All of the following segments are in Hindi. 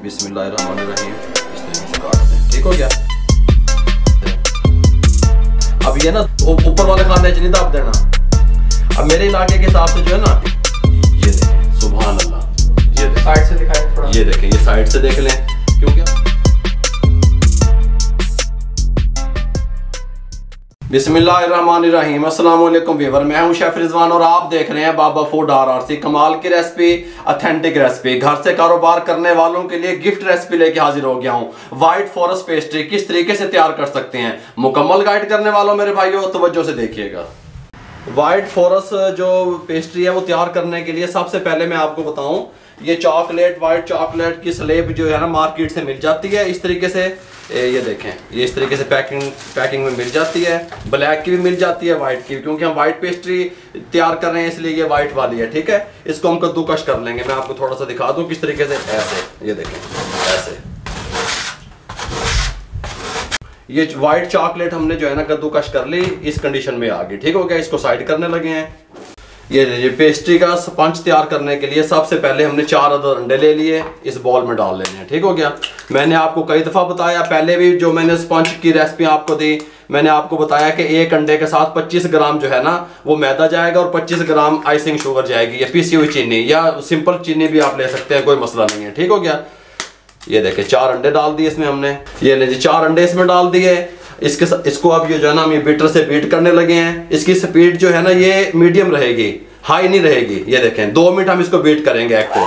बिस्मिल्लाहिर्रहमानिर्रहीम। इस तरीके से काट दें, ठीक हो गया। अब ये ना ऊपर वाले खाने नहीं दाब देना। अब मेरे इलाके के हिसाब से जो है ना, ये देखें, सुभान अल्लाह, ये साइड से दिखाएं थोड़ा, ये देखें, ये साइड से देख लें, क्योंकि बिस्मिल्लाहिर्रहमानिर्रहीम। अस्सलाम वालेकुम व्यूअर, मैं हूं शेफ रिजवान और आप देख रहे हैं बाबा फूड RRC। कमाल की रेसिपी, ऑथेंटिक रेसिपी, घर से कारोबार करने वालों के लिए गिफ्ट रेसिपी लेके हाजिर हो गया हूं। व्हाइट फॉरेस्ट पेस्ट्री किस तरीके से तैयार कर सकते हैं, मुकम्मल गाइड करने वालों मेरे भाइयों तवज्जो से देखिएगा। व्हाइट फॉरेस्ट जो पेस्ट्री है वो तैयार करने के लिए सबसे पहले मैं आपको बताऊं, ये चॉकलेट, व्हाइट चॉकलेट की स्लेब जो है ना मार्केट से मिल जाती है इस तरीके से। ये देखें, ये इस तरीके से पैकिंग में मिल जाती है। ब्लैक की भी मिल जाती है, व्हाइट की, क्योंकि हम व्हाइट पेस्ट्री तैयार कर रहे हैं इसलिए ये व्हाइट वाली है, ठीक है। इसको हम कद्दूकश कर लेंगे। मैं आपको थोड़ा सा दिखा दूं किस तरीके से, ऐसे, ये देखें, ऐसे। ये व्हाइट चॉकलेट हमने जो है ना कद्दूकश कर ली, इस कंडीशन में आ गई, ठीक हो गया। इसको साइड करने लगे हैं। ये पेस्ट्री का स्पंज तैयार करने के लिए सबसे पहले हमने 4 अदद अंडे ले लिए, इस बॉल में डाल लेने हैं, ठीक हो गया। मैंने आपको कई दफ़ा बताया, पहले भी जो मैंने स्पंज की रेसिपी आपको दी, मैंने आपको बताया कि एक अंडे के साथ 25 ग्राम जो है ना वो मैदा जाएगा और 25 ग्राम आइसिंग शुगर जाएगी, या पीसी हुई चीनी या सिंपल चीनी भी आप ले सकते हैं, कोई मसला नहीं है, ठीक हो गया। ये देखें, 4 अंडे डाल दिए इसमें हमने। ये ले जी, 4 अंडे इसमें डाल दिए। इसको अब ये जो है ना हम ये बीटर से बीट करने लगे हैं। इसकी स्पीड जो है ना ये मीडियम रहेगी, हाई नहीं रहेगी। ये देखें, 2 मिनट हम इसको बीट करेंगे एग को।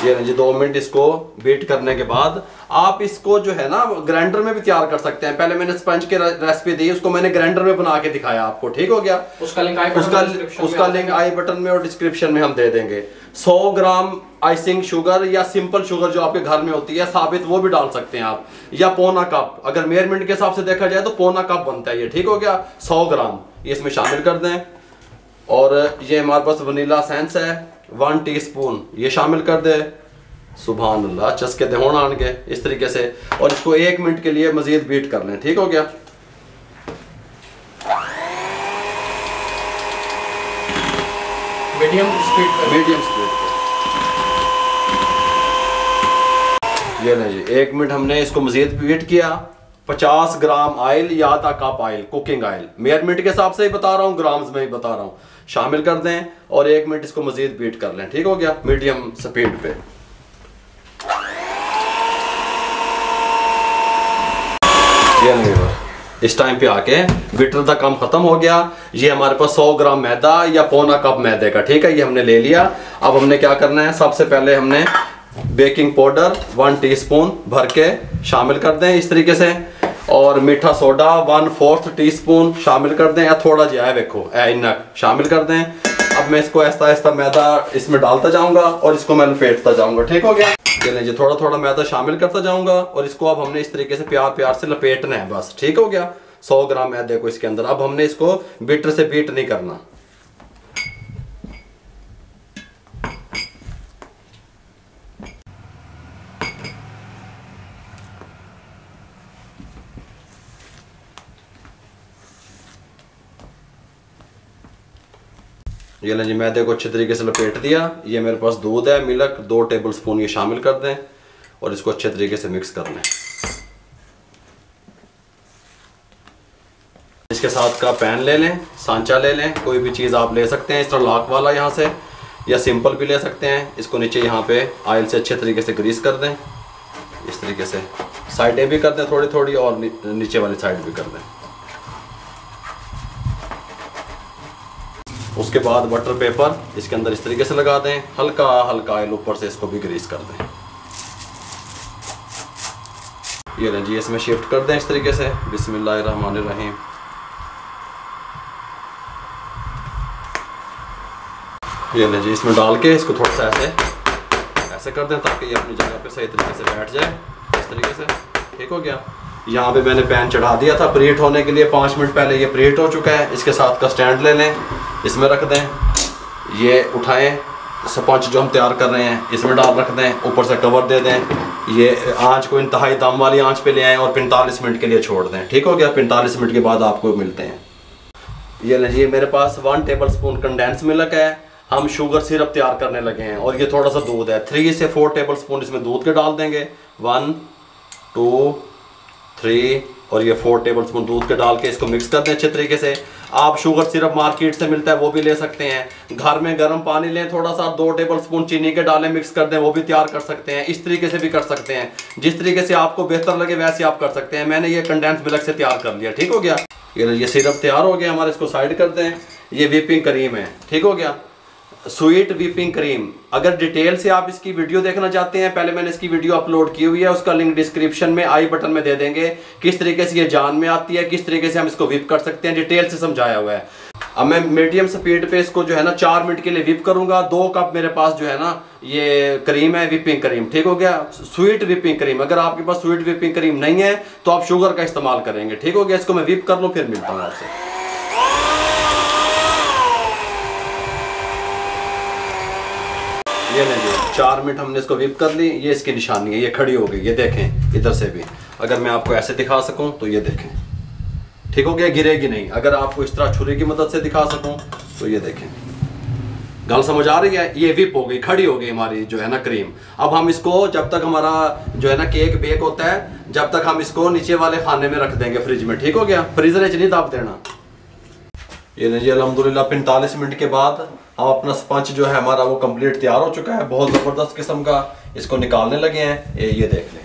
ये जी 2 मिनट इसको बीट करने के बाद आप इसको जो है ना ग्राइंडर में भी तैयार कर सकते हैं। पहले मैंने स्पंज की रेसिपी दी, उसको मैंने ग्राइंडर में बना के दिखाया आपको, ठीक हो गया। उसका लिंक आई बटन में और डिस्क्रिप्शन में हम दे देंगे। 100 ग्राम आइसिंग शुगर या सिंपल शुगर जो आपके घर में होती है साबित, वो भी डाल सकते हैं आप, या पौना कप, अगर मेजरमेंट के हिसाब से देखा जाए तो पौना कप बनता है ये, ठीक हो गया। 100 ग्राम ये इसमें शामिल कर दें। और ये हमारे पास वनीला एसेंस है 1 टीस्पून, ये शामिल कर दे। सुभान अल्लाह, चस्के दे होना आन के इस तरीके से। और इसको 1 मिनट के लिए मजीद बीट कर लें, ठीक हो गया। मीडियम स्पीड पे। ये नहीं जी, 1 मिनट हमने इसको मजीद बीट किया। 50 ग्राम ऑयल या आधा cup oil, cooking oil, measurement के हिसाब से ही बता रहा हूँ, ग्राम्स में ही बता रहा हूँ, शामिल कर दें। और 1 मिनट इसको मजीद बीट कर लें, ठीक हो गया, मीडियम स्पीड पे। ये नहीं, इस टाइम पे आके बीटर का काम खत्म हो गया। ये हमारे पास 100 ग्राम मैदा या पौना कप मैदे का, ठीक है, ये हमने ले लिया। अब हमने क्या करना है, सबसे पहले हमने बेकिंग पाउडर 1 टीस्पून भर के शामिल कर दें इस तरीके से। और मीठा सोडा 1/4 टीस्पून शामिल कर दें, या थोड़ा जो है देखो इनक शामिल कर दें। अब मैं इसको ऐसा ऐसा मैदा इसमें डालता जाऊंगा और इसको मैं लपेटता जाऊंगा, ठीक हो गया। ये लीजिए, थोड़ा थोड़ा मैदा शामिल करता जाऊंगा और इसको अब हमने इस तरीके से प्यार प्यार से लपेटना है बस, ठीक हो गया। 100 ग्राम मैदे को इसके अंदर अब हमने इसको बीटर से बीट नहीं करना। ये लें जी, मैदे को अच्छे तरीके से लपेट दिया। ये मेरे पास दूध है, मिल्क 2 टेबल स्पून ये शामिल कर दें और इसको अच्छे तरीके से मिक्स कर लें। इसके साथ का पैन ले लें, सांचा ले लें, कोई भी चीज़ आप ले सकते हैं, इस तरह लॉक वाला यहाँ से, या सिंपल भी ले सकते हैं। इसको नीचे यहाँ पे ऑयल से अच्छे तरीके से ग्रीस कर दें, इस तरीके से साइडें भी कर दें थोड़ी थोड़ी और नीचे वाली साइड भी कर दें। उसके बाद बटर पेपर इसके अंदर इस तरीके से लगा दें, हल्का हल्का ऑयल ऊपर से इसको भी ग्रीस कर दें। ये लें जी, इसमें शिफ्ट कर दें इस तरीके से। बिस्मिल्लाहिर्रहमानिर्रहीम। ये लें जी, इसमें डाल के इसको थोड़ा सा ऐसे कर दें ताकि ये अपनी जगह पे सही तरीके से बैठ जाए, इस तरीके से, ठीक हो गया। यहाँ पे मैंने पैन चढ़ा दिया था प्रीहीट होने के लिए, 5 मिनट पहले ये प्रीहीट हो चुका है। इसके साथ का स्टैंड ले लें, इसमें रख दें, ये उठाएं, स्पंज जो हम तैयार कर रहे हैं इसमें डाल रख दें, ऊपर से कवर दे दें। ये आंच को इंतहाई दम वाली आंच पे ले आएँ और 45 मिनट के लिए छोड़ दें, ठीक हो गया। 45 मिनट के बाद आपको मिलते हैं। ये लीजिए, मेरे पास 1 टेबल स्पून कंडेंस मिल्क है, हम शुगर सिरप तैयार करने लगे हैं। और ये थोड़ा सा दूध है, 3 से 4 टेबल स्पून इसमें दूध के डाल देंगे। 1 2 3 और ये 4 टेबल स्पून दूध के डाल के इसको मिक्स कर दें अच्छे तरीके से। आप शुगर सिरप मार्केट से मिलता है वो भी ले सकते हैं। घर में गर्म पानी लें, थोड़ा सा 2 टेबल स्पून चीनी के डालें, मिक्स कर दें, वो भी तैयार कर सकते हैं। इस तरीके से भी कर सकते हैं, जिस तरीके से आपको बेहतर लगे वैसे आप कर सकते हैं। मैंने ये कंडेंस मिल्क से तैयार कर लिया, ठीक हो गया। ये सिरप तैयार हो गया हमारे, इसको साइड कर दें। ये व्हिपिंग क्रीम है, ठीक हो गया, स्वीट व्हिपिंग क्रीम। अगर डिटेल से आप इसकी वीडियो देखना चाहते हैं, पहले मैंने इसकी वीडियो अपलोड की हुई है, उसका लिंक डिस्क्रिप्शन में आई बटन में दे देंगे। किस तरीके से ये जान में आती है, किस तरीके से हम इसको व्हिप कर सकते हैं, डिटेल से समझाया हुआ है। अब मैं मीडियम स्पीड पे इसको जो है ना 4 मिनट के लिए व्हिप करूंगा। 2 कप मेरे पास जो है ना ये क्रीम है, व्हिपिंग क्रीम, ठीक हो गया, स्वीट व्हिपिंग क्रीम। अगर आपके पास स्वीट व्हिपिंग क्रीम नहीं है तो आप शुगर का इस्तेमाल करेंगे, ठीक हो गया। इसको मैं व्हिप कर लूँ, फिर मिलता हूँ आपसे। ये नहीं, 4 मिनट हमने इसको व्हिप कर ली। ये इसकी निशानी है, ये खड़ी हो गई, ये देखें इधर से भी। अगर मैं आपको ऐसे दिखा सकूं तो ये देखें, ठीक हो गया, गिरेगी नहीं। अगर आपको इस तरह छुरी की मदद से दिखा सकूं तो ये देखें, गल समझ आ रही है। ये व्हिप हो गई, खड़ी हो गई हमारी जो है ना क्रीम। अब हम इसको जब तक हमारा जो है ना केक बेक होता है, जब तक हम इसको नीचे वाले खाने में रख देंगे फ्रिज में, ठीक हो गया। फ्रीजर नहीं दाब देना। ये नहीं जी, अल्हम्दुलिल्लाह 45 मिनट के बाद हम अपना स्पंज जो है हमारा वो कंप्लीट तैयार हो चुका है, बहुत ज़बरदस्त किस्म का। इसको निकालने लगे हैं। ये देख लें,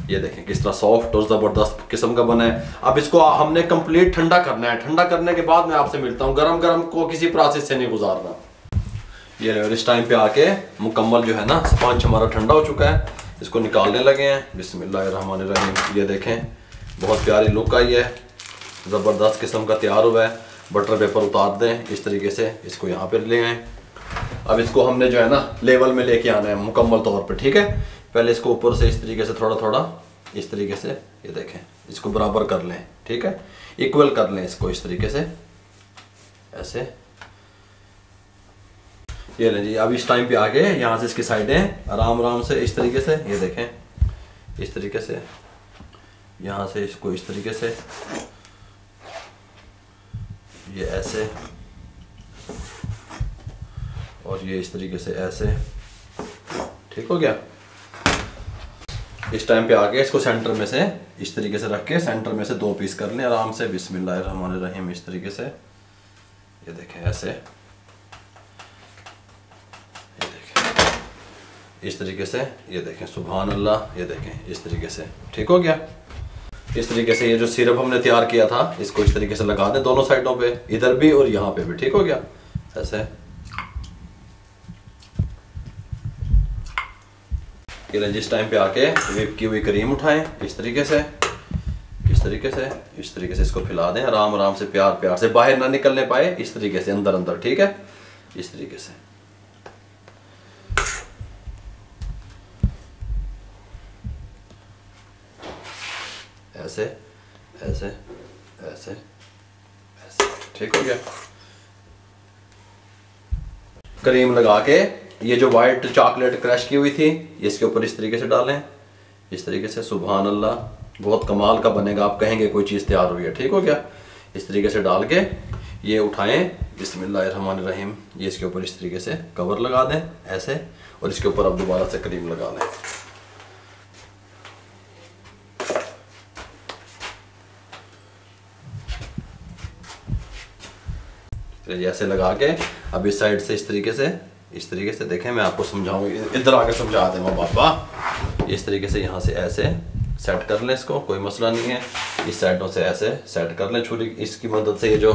ये देखें किस तरह सॉफ्ट और ज़बरदस्त किस्म का बना है। अब इसको हमने कंप्लीट ठंडा करना है। ठंडा करने के बाद मैं आपसे मिलता हूँ। गरम गरम को किसी प्रोसेस से नहीं गुजारना। ये इस टाइम पे आके मुकम्मल जो है ना स्पंज हमारा ठंडा हो चुका है। इसको निकालने लगे हैं। बिस्मिल्लाहिर्रहमानिर्रहीम। ये देखें, बहुत प्यारी लुक आई है, ज़बरदस्त किस्म का तैयार हुआ है। बटर पेपर उतार दें इस तरीके से, इसको यहाँ पे ले आएँ। अब इसको हमने जो है ना लेवल में लेके आना है मुकम्मल तौर पे, ठीक है। पहले इसको ऊपर से इस तरीके से थोड़ा थोड़ा इस तरीके से, ये देखें, इसको बराबर कर लें, ठीक है, इक्वल कर लें इसको इस तरीके से, ऐसे। ये लें जी। अब इस टाइम पे आगे यहाँ से इसकी साइडें आराम आराम से इस तरीके से, ये देखें, इस तरीके से, यहाँ से इसको इस तरीके से, ये ऐसे, और ये इस तरीके से ऐसे, ठीक हो गया। इस टाइम पे आके इसको सेंटर में से इस तरीके से रख के सेंटर में से 2 पीस कर लें आराम से। बिस्मिल्लाहिर्रहमानिर्रहीम। इस तरीके से, ये देखें, ऐसे, ये देखें, इस तरीके से, ये देखें, सुभान अल्लाह, ये देखें, इस तरीके से, ठीक हो गया। इस तरीके से ये जो सिरप हमने तैयार किया था इसको इस तरीके से लगा दें दोनों साइडों पे, इधर भी और यहाँ पे भी, ठीक हो गया, ऐसे। ये जिस टाइम पे आके व्हिप की हुई क्रीम उठाएं इस तरीके से, इस तरीके से, इस तरीके से इसको फैला दें आराम आराम से, प्यार प्यार से, बाहर ना निकलने पाए, इस तरीके से अंदर अंदर, ठीक है, इस तरीके से। ऐसे ऐसे ऐसे ऐसे, ठीक हो गया। क्रीम लगा के ये जो वाइट चॉकलेट क्रश की हुई थी इसके ऊपर इस तरीके से डालें, इस तरीके से, सुभान अल्लाह, बहुत कमाल का बनेगा। आप कहेंगे कोई चीज़ तैयार हुई है, ठीक हो गया। इस तरीके से डाल के ये उठाएं, बिस्मिल्लाहिर्रहमानिर्रहीम। ये इसके ऊपर इस तरीके से कवर लगा दें ऐसे, और इसके ऊपर अब दोबारा से क्रीम लगा लें। ऐसे लगा के अब इस साइड से इस तरीके से देखें, मैं आपको समझाऊँ, इधर आके समझा दें मैं बाबा। इस तरीके से यहाँ से ऐसे सेट कर लें इसको, कोई मसला नहीं है। इस साइडों से ऐसे सेट कर लें छुरी, इसकी मदद से, ये जो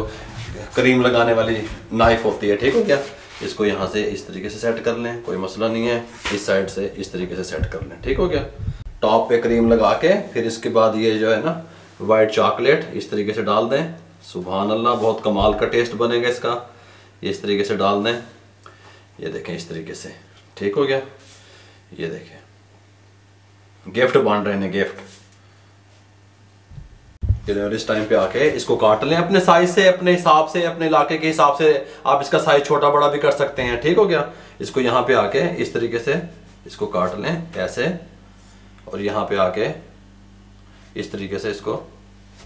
क्रीम लगाने वाली नाइफ होती है, ठीक हो गया। इसको यहाँ से इस तरीके से सेट कर लें, कोई मसला नहीं है। इस साइड से इस तरीके से सेट कर लें, ठीक हो गया। टॉप पे क्रीम लगा के फिर इसके बाद ये जो है ना वाइट चॉकलेट इस तरीके से डाल दें, सुभान अल्लाह, बहुत कमाल का टेस्ट बनेगा इसका। ये इस तरीके से डाल दें, ये देखें, इस तरीके से, ठीक हो गया। ये देखें, गिफ्ट बांट रहे हैं, गिफ्ट। इस टाइम पे आके इसको काट लें अपने साइज से, अपने हिसाब से, अपने इलाके के हिसाब से। आप इसका साइज छोटा बड़ा भी कर सकते हैं, ठीक हो गया। इसको यहाँ पे आके इस तरीके से इसको काट लें ऐसे, और यहाँ पे आके इस तरीके से इसको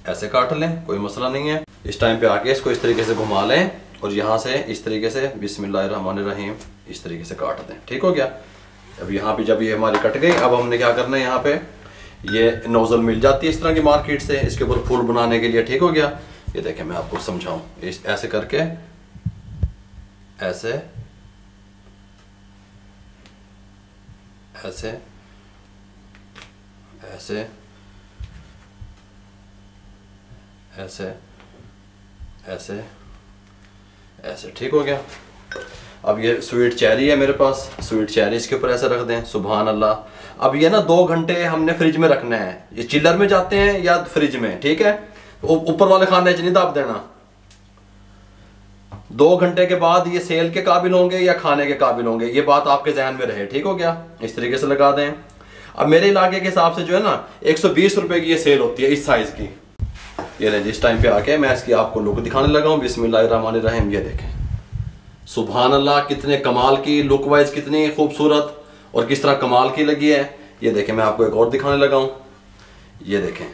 ऐसे काट लें, कोई मसला नहीं है। इस टाइम पे आके इसको इस तरीके से घुमा लें और यहाँ से इस तरीके से बिस्मिल्लाहिर्रहमानिर्रहीम इस तरीके से काट दें। ठीक हो गया। अब यहाँ पे जब ये हमारी कट गई, अब हमने क्या करना है, यहाँ पे ये नोजल मिल जाती है इस तरह की मार्केट से, इसके ऊपर फूल बनाने के लिए। ठीक हो गया। ये देखें मैं आपको समझाऊं, ऐसे करके ऐसे ऐसे ऐसे ऐसे ऐसे ऐसे। ठीक हो गया। अब ये स्वीट चेरी है मेरे पास, स्वीट चेरी इसके ऊपर ऐसे रख दें। सुभान अल्लाह। अब ये ना 2 घंटे हमने फ्रिज में रखना है। ये चिल्लर में जाते हैं या फ्रिज में, ठीक है। ऊपर वाले खाने च नहीं दाब देना। 2 घंटे के बाद ये सेल के काबिल होंगे या खाने के काबिल होंगे, ये बात आपके जहन में रहे। ठीक हो गया। इस तरीके से लगा दें। अब मेरे इलाके के हिसाब से जो है ना 120 रुपए की ये सेल होती है इस साइज की। ये ले जिस टाइम पे आके मैं इसकी आपको लुक दिखाने लगा हूँ। बिस्मिल्लाहिर्रहमानिर्रहीम। ये देखें सुभान अल्लाह, कितने कमाल की लुक वाइज, कितनी खूबसूरत और किस तरह कमाल की लगी है। ये देखें मैं आपको एक और दिखाने लगा हूँ। ये देखें,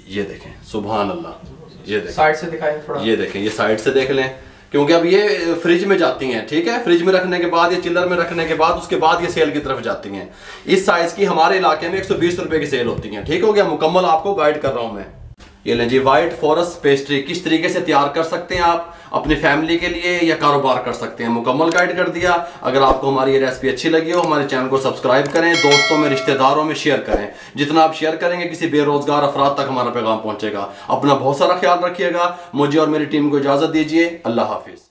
ये देखें सुभान अल्लाह। ये देखें साइड से दिखाएं थोड़ा। ये देखें, ये साइड से देख लें, क्योंकि अब ये फ्रिज में जाती हैं। ठीक है। फ्रिज में रखने के बाद, ये चिल्लर में रखने के बाद, उसके बाद ये सेल की तरफ जाती हैं। इस साइज की हमारे इलाके में 120 रुपए की सेल होती हैं। ठीक हो गया। मुकम्मल आपको गाइड कर रहा हूं मैं। ये लें जी, व्हाइट फॉरेस्ट पेस्ट्री किस तरीके से तैयार कर सकते हैं आप अपनी फैमिली के लिए या कारोबार कर सकते हैं, मुकम्मल गाइड कर दिया। अगर आपको हमारी ये रेसिपी अच्छी लगी हो, हमारे चैनल को सब्सक्राइब करें, दोस्तों में रिश्तेदारों में शेयर करें। जितना आप शेयर करेंगे किसी बेरोजगार अफराद तक हमारा पैगाम पहुंचेगा। अपना बहुत सारा ख्याल रखिएगा। मुझे और मेरी टीम को इजाजत दीजिए। अल्लाह हाफिज।